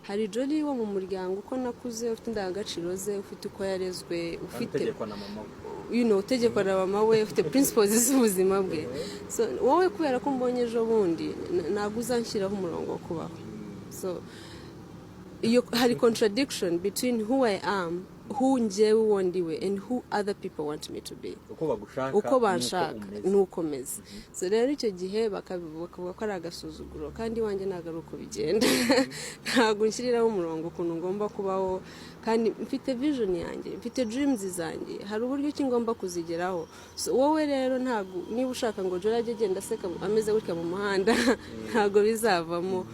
hari Jolly wo mu muryango uko nakuze ufite indangagaciro ze ufite uko yarezwe ufite utegekwa na mama we ufite principles z'ubuzima bwe so wowe kubera ko mbonye ejo bundi ntabwo uzanshyiraho umurongo wo kubaho so hari contradiction between who I am, who njyewe wondiwe and who other people want me to be. Uko banshaka nuko meze. So rero icyo gihe bakavuga ko ari agasuzuguro kandi wanjye nagaruko bigenda. Ntago nshyiriraho umurongo kuntu ngomba kubaho kandi mfite vision yanjye, mfite dreams zanjye. Hari uburyo ki ngomba kuzigeraho. So wowe rero ntago niba ushaka ngo Jolly ajye agenda aseka ameze gutya mu muhanda ntago bizavamo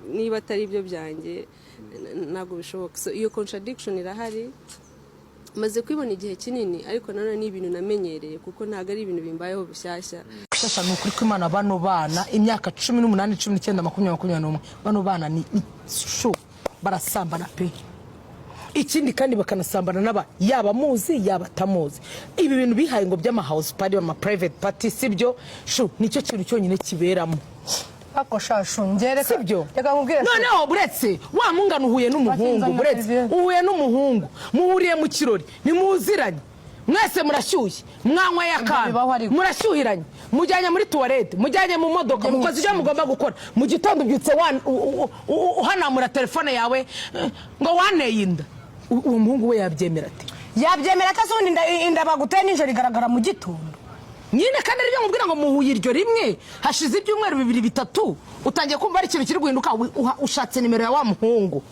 niba atari ibyo byanjye ntabwo bishoboka. So iyo contradiction irahari maze kwibona igihe kinini ariko nanone ni ibintu namenyereye kuko ntago ari ibintu bimbayeho bishyashya. Sasa nukuri ko Imana bano bana imyaka 18 19 20 bano bana ni sho barasambana pe. Ikindi kandi bakanasambana n'aba yaba muzi yaba tamuzi. Ibi bintu bihaye ngo by'ama house party ama private party sibyo sho nicyo kintu cyonyine kiberamo. Ako shashu ngere sibyo reka nkubwire noneho buretse wa mungana uhuye n'umuhungu buretse uhuye n'umuhungu muhuriye mu kirori nimuziranye mwese murashyushye mwanywa yakana murashyuhiranye mujyanye muri toilette mujyanye mu modoka mukoze ibyo mugomba gukora mu gitondo byutse uhanamura telefone yawe ngo waneye inda uwo muhungu we yabyemera ati yabyemera kasundi inda baguteye ninjoro igaragara mu gitondo nyine kandi ryo ngubwira ngo muhuye iryo rimwe hashize ibyumweru 2-3 utangiye kumva ari ikintu kiri guhinduka ushatse nimero ya wa muhungu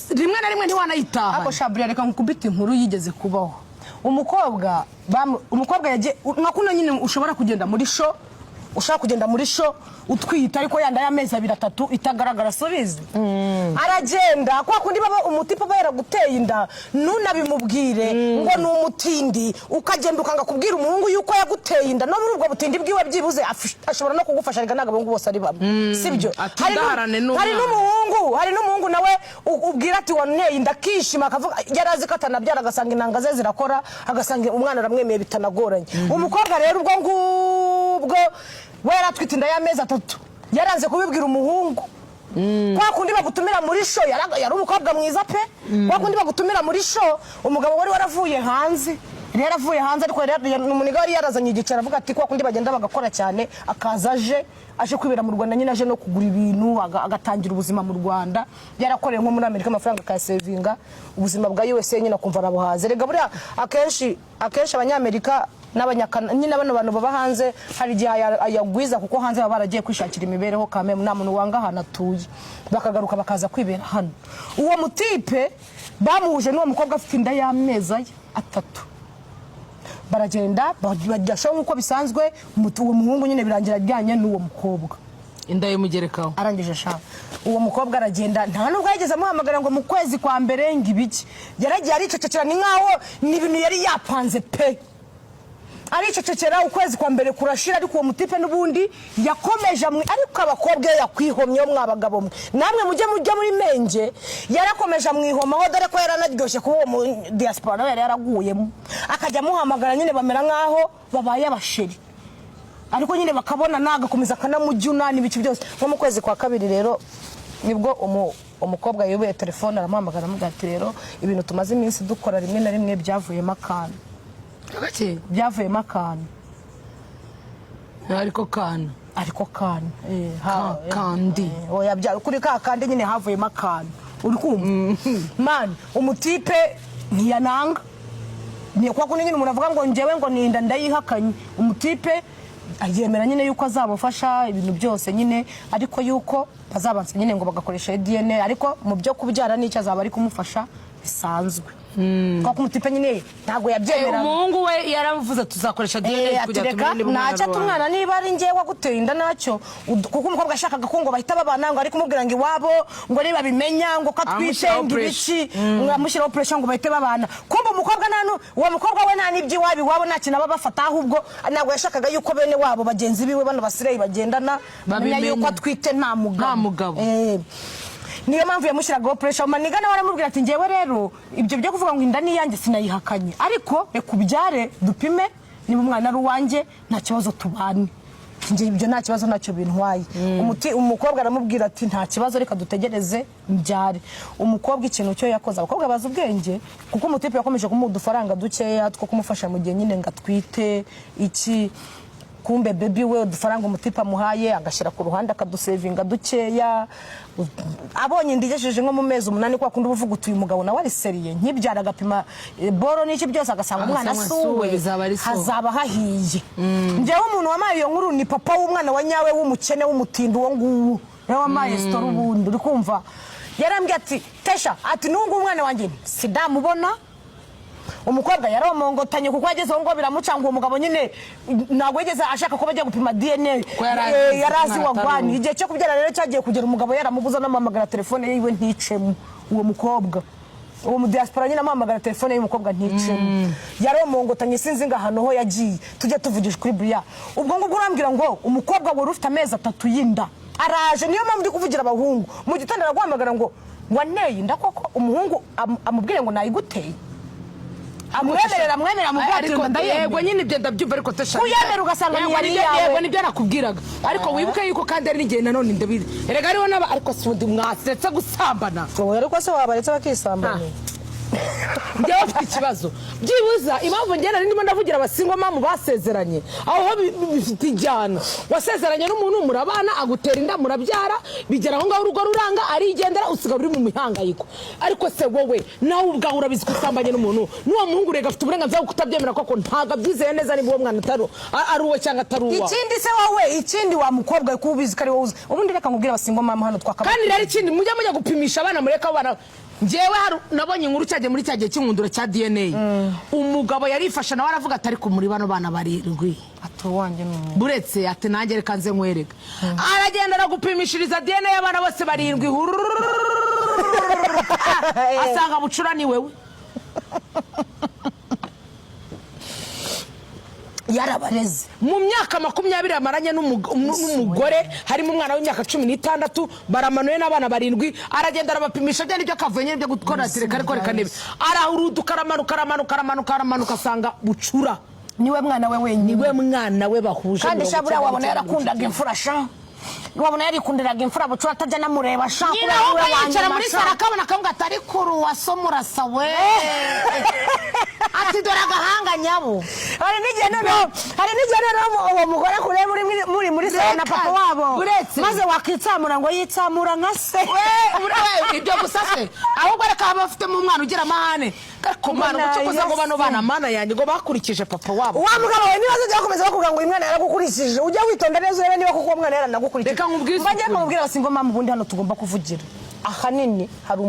rimwe na rimwe ntiwanayitaha. Ako shaburi reka nkubita inkuru yigeze kubaho umukobwa yaje nakuno nyine ushobora kugenda muri show ushaka kugenda muri show utwita ariko yanda y'amezi 2-3 itagaragara sobizi aragenda kwa kundi baba umutipe bayera guteye inda nunabimubwire ngo n'umutindi ukagenda ukanga kubwira umuhungu yuko yaguteye inda no muri ubwo butindi bwiwe byibuze ashobora no kugufasha rega nagabo bose ari bamwe sibyo hari n'umuhungu nawe ubwira ati waneye inda kishima akavuga yarazi katana byara agasanga inanga ze zirakora agasanga umwana aramwemeye bitanagoranye umukobwa rero ubwo ngubwo wera twita inda y'amezi 3 yaranze kubibwira umuhungu kwa kundi bagutumira muri show yari umukobwa mwiza pe kwa kundi bagutumira muri show umugabo wari waravuye hanze ariko umuniga wari yarazanye igicera avuga ati kwa kundi bagenda bagakora cyane akaza aje kwibera mu Rwanda nyine aje no kugura ibintu agatangira ubuzima mu Rwanda yarakoreye nko muri Amerika amafaranga ka savinga ubuzima bwa USA nyine akumva arabuhaze rega buriya akenshi abanyamerika n'abanyakana nyine bano bantu baba hanze hari gihe ayagwiza kuko hanze baba baragiye kwishakira imibereho kame nta muntu wanga hana atuye bakagaruka bakaza kwibera hano uwo mutipe bamuhuje n'uwo mukobwa afite inda y'amezi 3 baragenda bajyasho nkuko bisanzwe uwo muhungu nyine birangira ajyanye n'uwo mukobwa inda y'umugerekaho arangije sha uwo mukobwa aragenda nta nubwo yageze amuhamagara ngo mu kwezi kwa mbere ngibiki yaragiye aricecekera ni nkaho ni ibintu yari yapanze pe aricecekera ukwezi kwa mbere kurashira ariko uwo mutipe n'ubundi yakomeje ariko abakobwa yakwihomye mwabagabo mwe namwe mujye muri menge yarakomeje amwihoma ho dore ko yaranaryoshye kuba uwo mu diaspora yari yaraguyemo akajya muhamagara nyine bamera nkaho babaye abasheri ariko nyine bakabona nagakomeza kanamujyuna n'ibiki byose nko mu kwezi kwa kabiri rero nibwo umukobwa yubuye telefone aramuhamagara amugati rero ibintu tumaze iminsi dukora rimwe na rimwe byavuyemo akana byavuyemo akana ariko kana kandi oya kuri ka kandi nyine havuyemo akana uri kumva man umutipe ntiyananga ni kwa kundi nyine umuntu avuga ngo njyewe ngo ninda ndayihakanye umutipe aryemera nyine yuko azabufasha ibintu byose nyine ariko yuko bazabanza nyine ngo bagakoresha DNA ariko mu byo kubyara n'icyo azaba ari kumufasha bisanzwe kwa kumutipe nyine ntago yabyemera umuhungu we yaravuze tuzakoresha DNA kujya tumenye naca tumwana niba ari ngiye waguteye inda nacyo kuko umukobwa ashakaga ko ngo bahita babana ngo ari kumubwira ngo iwabo ngo niba bimenya ngo katwishenga ibiki ngamushyiraho pressure ngo bahite babana kumba umukobwa uwo mukobwa we nta nibyi wabi wabo nta kintu bafata ahubwo ntago yashakaga yuko bene wabo bagenzi biwe bano basireye bagendana bamenya yuko atwite nta mugabo niyo mpamvu yamushyiragaho pressure maniga nawe aramubwira ati ngewe rero ibyo byo kuvuga ngo inda ni yanjye sinayihakanye ariko reka ubyare dupime niba umwana ari uwanjye nta kibazo tubane ngiye ibyo nta kibazo ntacyo bintwaye. Umukobwa aramubwira ati nta kibazo reka dutegereze mbyare. Umukobwa ikintu cyo yakoze, abakobwa baza ubwenge kuko umutipe yakomeje kumuha udufaranga dukeya two kumufasha mu gihe nyine ngatwite iki. Kumbe baby we udufaranga umutipe amuhaye agashyira ku ruhande akadusevinga dukeya. Abonye ndigejeje nko mu mezi 8 kwa kundi uvuga utuye umugabo nawe ari seriye nkibyara agapima boro n'iki byose agasanga umwana asuwe hazaba hahiye. Njyewe umuntu wamaye iyo nkuru ni papa w'umwana wa nyawe w'umukene w'umutindo wo nguwo nawe wamaye story ubundi uri kumva. Yarambye ati Tesha ati nungu umwana wanjye sidamubona. Umukobwa yaromongotanye kuko ageze ngo biramucanga umugabo nyine ntabwo yigeze ashaka ko bajya gupima DNA yarazi wagwani. Igihe cyo kubyara rero cyagiye kugera umugabo yaramubuza n'amamagara telefone yiwe nticemo. Uwo mukobwa uwo mu diaspora nyine amamagara telefone y'umukobwa nticemo. Yaromongotanye sinzi ngahano ho yagiye tujye tuvugisha kuri Bria. Ubwo ngo urambwira ngo umukobwa wari ufite amezi 3 y'inda araje. Niyo mpamvu ndi kuvugira abahungu mu gitanda araguhamagara ngo waneye inda koko umuhungu amubwire ngo nayiguteye. Amwemerera mubwatiro yego nyine ibyo ndabyumva ariko Tesha kuyemera ugasanga ni yari yawe. Yego nibyo nakubwiraga ariko wibuke yuko kandi ari n'igihe nanone ndabizi erega ariho naba ariko sundi mwasetse gusambana. Ariko se wabaretse bakisambana njye bafite ikibazo byibuza impamvu njye nari ndimo ndavugira abasingo mamu basezeranye aho bifite ijyana. Wasezeranye n'umuntu murabana agutera inda murabyara bigera aho ngaho urugo ruranga arigendera usiga uri mu mihangayiko. Ariko se wowe nawe ubwawe urabizi kusambanye n'umuntu n'uwo muhungu rega afite uburenganzira bwo kutabyemera koko ntaga byizeye neza niba uwo mwana ari uwo cyangwa atari uwa. Ikindi se wowe ikindi wa mukobwa kubizi kari wowe ubundi reka nkubwira abasingo mamu hano twakaba kandi rero ikindi mujya gupimisha abana mureka abana. Njyewe nabonye inkuru cyagiye muri cyagiye cy'ingundura cya DNA. Umugabo yarifasha nawe aravuga atari ko muri bano bana barindwi atuwanje buretse ati nanjye reka nze nkwereka. Aragenda aragupimishiriza DNA y'abana bose barindwi asanga bucura ni wewe. Yarabareze mu myaka 20 amaranye n'umugore harimo umwana w'imyaka 16 baramanuye n'abana barindwi. Aragenda arabapimisha byo nibyo kavuye byo gukora sirikare ko reka nibe arahuruduka aramanuka asanga bucura niwe mwana we wenyine. Niwe mwana we bahuje kandi shabura wabona yarakundaga imfura sha wabona yarikundiraga imfura bucura atajya namureba sha kuri yicara muri sara kabona kavuga atari kuru wasomura sawe ati dore agahanga nyabo. Hari n'igihe uwo mugore kure muri sara na papa wabo maze wakitsamura ngo yitsamura nka se ibyo gusa se ahubwo reka abafite mu mwana ugira amahane ko mwana ubucukuza ngo bano bana mana yanjye ngo bakurikije papa wabo. Wa mugabo we nibazo byo komeza bakuvuga ngo uyu mwana yaragukurikije ujya witonda neza urebe niba kuko umwana yaranagukurikije. Reka nkubwize bajye kumubwira abasingo mamu ubundi hano tugomba kuvugira ahanini. Hari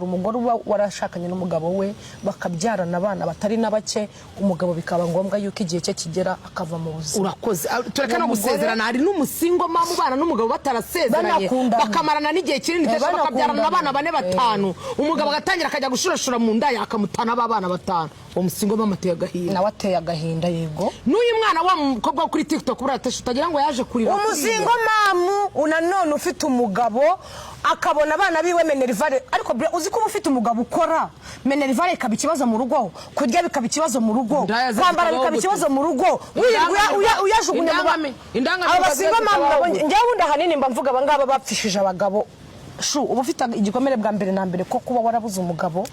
umugore warashakanye n'umugabo we bakabyarana abana batari na bake umugabo bikaba ngombwa yuko igihe cye kigera akava mu buzima. Urakoze tureka no gusezerana. Hari n'umusingo mamu bana n'umugabo batarasezeranye bakamarana n'igihe kinini ndetse bakabyarana abana 4-5 umugabo agatangira akajya gushurashura mu nda yakamutana abana 5. Uwo musingo mamu ateye agahinda nawe ateye agahinda. Yego n'uyu mwana wa mukobwa kuri TikTok buratasha utagira ngo yaje kurira umusingo mamu unanone ufite umugabo akabona abana biwe Menerivare. Ariko uzi ko ufite umugabo ukora Menerivare ikaba ikibazo mu rugo, kurya bikaba ikibazo mu rugo, kwambara bikaba ikibazo mu rugo, uyajugunya abasingo mamu. Njyewe undi ahanini mba mvuga abangaba bapfishije abagabo ubu ufite igikomere bwa mbere na mbere ko kuba warabuze umugabo.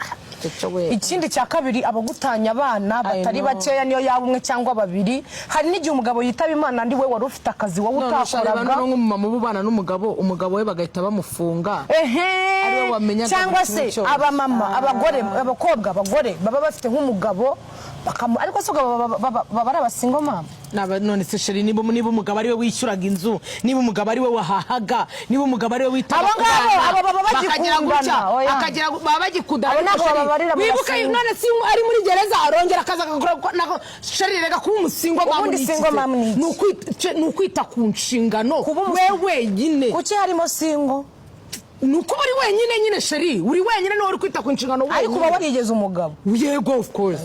Ikindi cya kabiri abagutanya abana batari bakeya niyo yaba umwe cyangwa babiri. Hari n'igihe umugabo yitaba Imana ndi we wari ufite akazi wowe utakoraga nk'umumama ubana n'umugabo we bagahita bamufunga cyangwa se abamama abagore baba bafite nk'umugabo ariko se baba ari abasingo mamu. None se sheri niba umugabo ari we wishyuraga inzu, niba umugabo ari we wahahaga, niba umugabo ari we witaba akagira baba bagikundana. Wibuka none si ari muri gereza arongera akaza akagura sheri rega kuba umusingo mamu ni ukwita ku nshingano we wenyine. Kuki harimo singo nuko uri wenyine nyine sheri uri wenyine niwe uri kwita ku nshingano. Ariko uba warigeze umugabo. Yego of course.